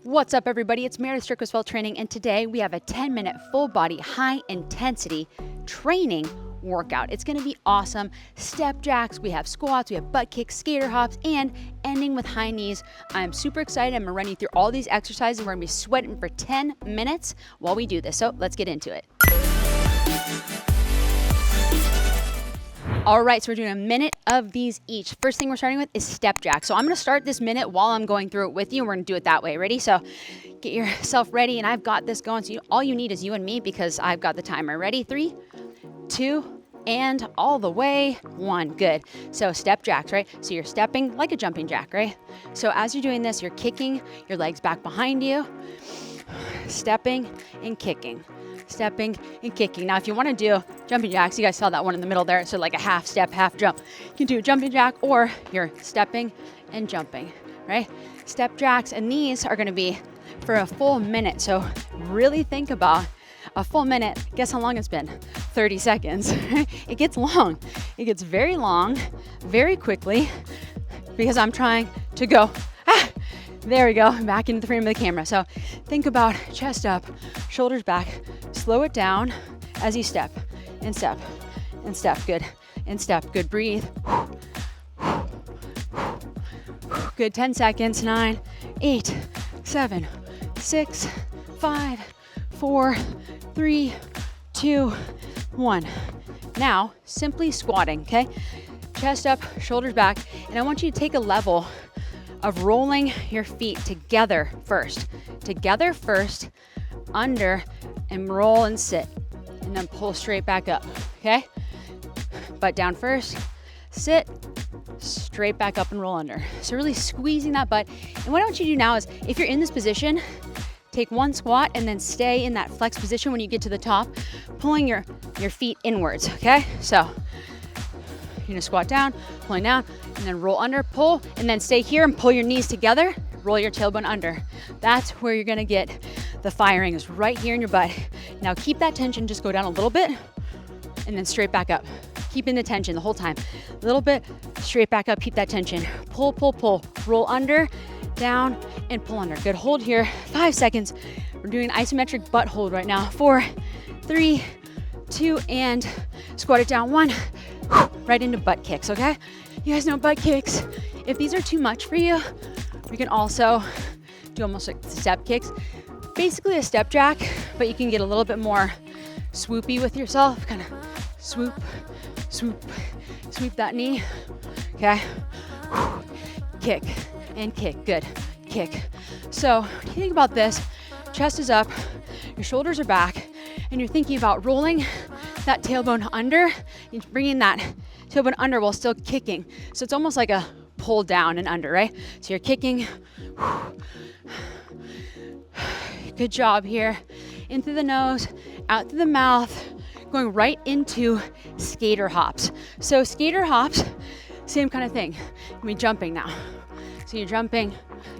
What's up, everybody? It's Meredith Shirk with Training, and today we have a 10-minute full body, high intensity training workout. It's going to be awesome. Step jacks, we have squats, we have butt kicks, skater hops, and ending with high knees. I'm super excited. I'm going to run you through all these exercises. We're going to be sweating for 10 minutes while we do this. So let's get into it. All right, so we're doing a minute of these each. First thing we're starting with is step jacks. So I'm gonna start this minute while I'm going through it with you. We're gonna do it that way. Ready? So get yourself ready, and I've got this going. So all you need is you and me because I've got the timer. Ready? 3, 2, and all the way 1. Good. So step jacks, right? So you're stepping like a jumping jack, right? So as you're doing this, you're kicking your legs back behind you, stepping and kicking. Stepping and kicking. Now, if you want to do jumping jacks, you guys saw that one in the middle there. So like a half step, half jump. You can do a jumping jack, or you're stepping and jumping, right? Step jacks, and these are going to be for a full minute. So really think about a full minute. Guess how long it's been? 30 seconds. It gets long. It gets very long, very quickly, because I'm trying to go. There we go, back into the frame of the camera. So think about chest up, shoulders back. Slow it down as you step and step and step. Good. And step. Good. Breathe. Good. 10 seconds. 9, 8, 7, 6, 5, 4, 3, 2, 1. Now, simply squatting, okay? Chest up, shoulders back. And I want you to take a level of rolling your feet together first. Together first, under, and roll and sit, and then pull straight back up, okay? Butt down first, sit, straight back up and roll under. So really squeezing that butt. And what I want you to do now is, if you're in this position, take one squat and then stay in that flex position when you get to the top, pulling your feet inwards, okay? So you're gonna squat down, pulling down, and then roll under, pull, and then stay here and pull your knees together, roll your tailbone under. That's where you're gonna get the firing, is right here in your butt. Now keep that tension, just go down a little bit, and then straight back up. Keeping the tension the whole time. A little bit, straight back up, keep that tension. Pull, pull, pull, roll under, down, and pull under. Good, hold here, 5 seconds. We're doing an isometric butt hold right now. 4, 3, 2, and squat it down. 1, right into butt kicks, okay? You guys know butt kicks. If these are too much for you, we can also do almost like step kicks. Basically a step jack, but you can get a little bit more swoopy with yourself. Kind of swoop, swoop, sweep that knee. Okay. Kick and kick. Good. Kick. So when you think about this, chest is up, your shoulders are back, and you're thinking about rolling that tailbone under, and bringing that tailbone under while still kicking. So it's almost like a pull down and under, right? So you're kicking. Good job here. In through the nose, out through the mouth, going right into skater hops. So skater hops, same kind of thing. You'll be jumping now. So you're jumping.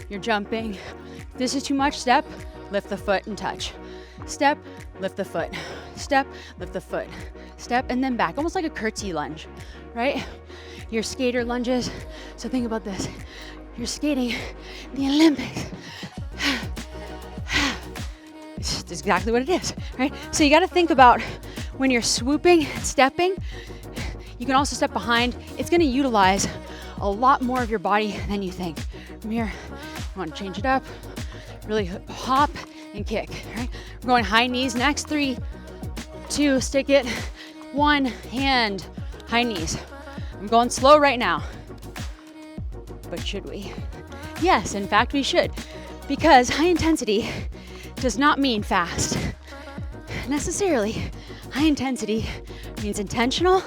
If this is too much, step, lift the foot and touch. Step, lift the foot. Step, lift the foot. Step, and then back, almost like a curtsy lunge, right? Your skater lunges. So think about this. You're skating the Olympics. It's exactly what it is, right? So you got to think about when you're swooping, stepping, you can also step behind. It's going to utilize a lot more of your body than you think. From here, you want to change it up, really hop and kick, right? We're going high knees next. 3, 2, stick it. 1, hand, high knees. I'm going slow right now, but should we? Yes, in fact, we should, because high intensity does not mean fast. Necessarily, high intensity means intentional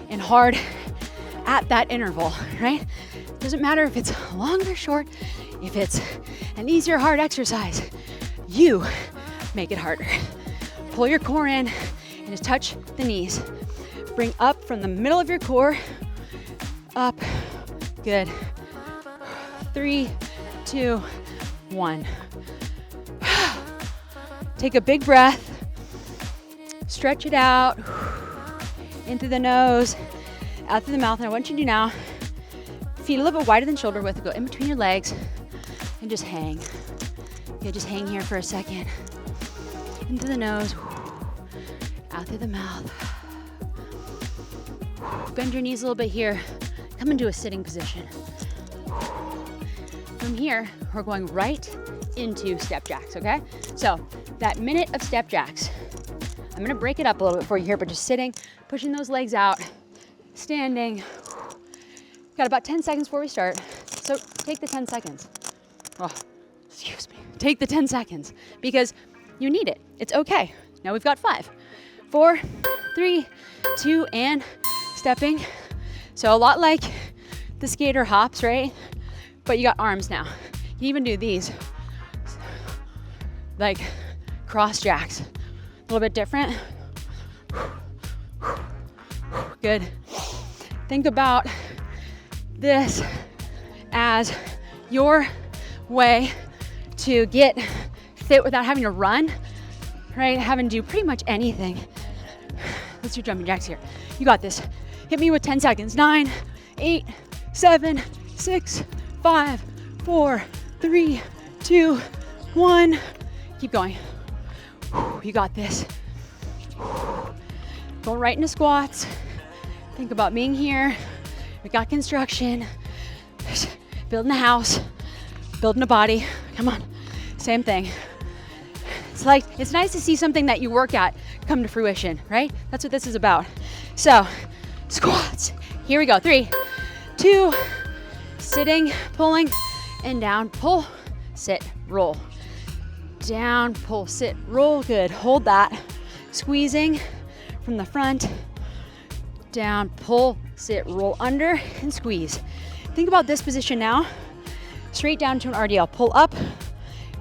and hard at that interval, right? Doesn't matter if it's long or short, if it's an easy or hard exercise, you make it harder. Pull your core in and just touch the knees. Bring up from the middle of your core, up, good. 3, 2, 1. Take a big breath, stretch it out, in through the nose, out through the mouth. And I want you to do now, feet a little bit wider than shoulder width, go in between your legs and just hang. Okay, just hang here for a second. In through the nose, out through the mouth. Bend your knees a little bit here. Come into a sitting position. From here, we're going right into step jacks, okay? So that minute of step jacks, I'm gonna break it up a little bit for you here, but just sitting, pushing those legs out, standing. Got about 10 seconds before we start. So take the 10 seconds. Oh, excuse me. Take the 10 seconds because you need it. It's okay. Now we've got 5, 4, 3, 2, and stepping. So a lot like the skater hops, right? But you got arms now. You can even do these, like cross jacks. A little bit different. Good. Think about this as your way to get fit without having to run, right? Having to do pretty much anything. Let's do jumping jacks here. You got this. Hit me with 10 seconds. 9, 8, 7, 6, 5, 4, 3, 2, 1. Keep going. You got this. Going right into squats. Think about being here. We got construction. Building a house. Building a body. Come on. Same thing. It's nice to see something that you work at come to fruition, right? That's what this is about. So, squats. Here we go. 3, 2, sitting, pulling, and down. Pull, sit, roll. Down, pull, sit, roll. Good. Hold that. Squeezing from the front. Down, pull, sit, roll under, and squeeze. Think about this position now. Straight down to an RDL. Pull up to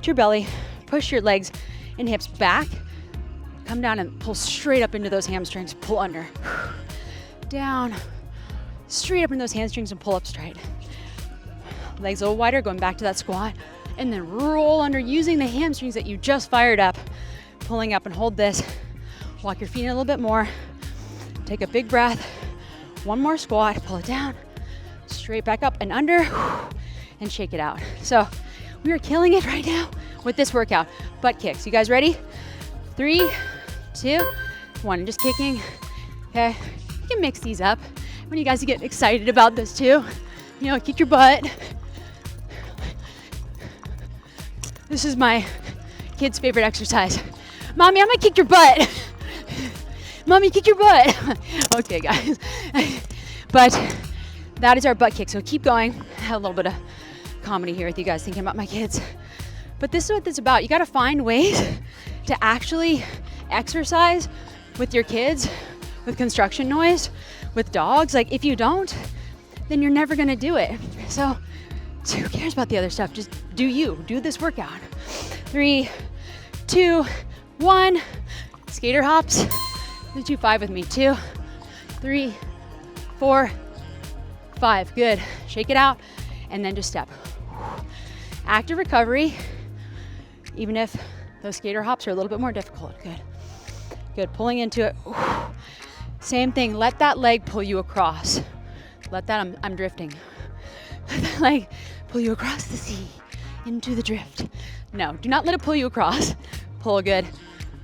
your belly. Push your legs and hips back. Come down and pull straight up into those hamstrings. Pull under. Down. Straight up into those hamstrings and pull up straight. Legs a little wider, going back to that squat. And then roll under using the hamstrings that you just fired up. Pulling up and hold this. Walk your feet in a little bit more. Take a big breath. One more squat. Pull it down. Straight back up and under. And shake it out. So we are killing it right now with this workout. Butt kicks. You guys ready? 3, 2, 1. Just kicking. Okay. You can mix these up. When you guys get excited about this too. You know, kick your butt. This is my kid's favorite exercise. Mommy, I'm gonna kick your butt. Mommy, kick your butt. Okay, guys. But that is our butt kick. So keep going. I have a little bit of comedy here with you guys thinking about my kids. But this is what this is about. You gotta find ways to actually exercise with your kids, with construction noise, with dogs. Like if you don't, then you're never gonna do it. So who cares about the other stuff? Just do you. Do this workout. 3, 2, 1. Skater hops. Let's do 5 with me. 2, 3, 4, 5. Good. Shake it out and then just step. Active recovery, even if those skater hops are a little bit more difficult. Good. Good. Pulling into it. Same thing. Let that leg pull you across. Let that, I'm drifting. Let that leg pull you across the sea into the drift. No, do not let it pull you across. Pull. Good.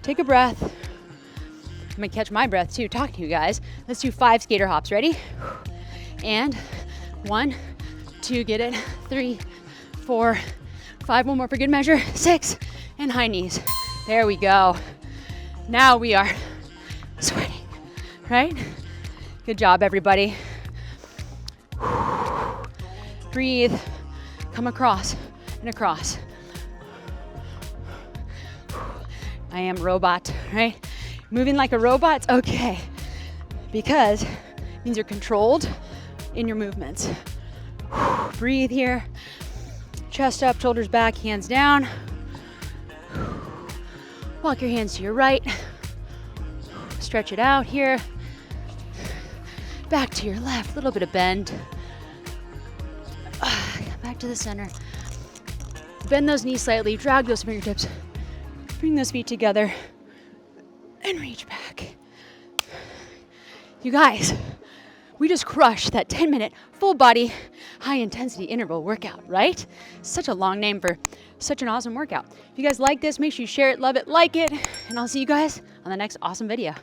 Take a breath. I'm gonna catch my breath too, talking to you guys. Let's do 5 skater hops. Ready? And 1, 2, get it. 3, 4, 5, one more for good measure. 6, and high knees. There we go. Now we are sweating, right? Good job, everybody. Breathe. Come across and across. I am robot, right? Moving like a robot, okay. Because it means you're controlled in your movements. Breathe here. Chest up, shoulders back, hands down. Walk your hands to your right. Stretch it out here. Back to your left, a little bit of bend. Back to the center. Bend those knees slightly, drag those fingertips. Bring those feet together and reach back. You guys, we just crushed that 10-minute full body, high intensity interval workout, right? Such a long name for such an awesome workout. If you guys like this, make sure you share it, love it, like it, and I'll see you guys on the next awesome video.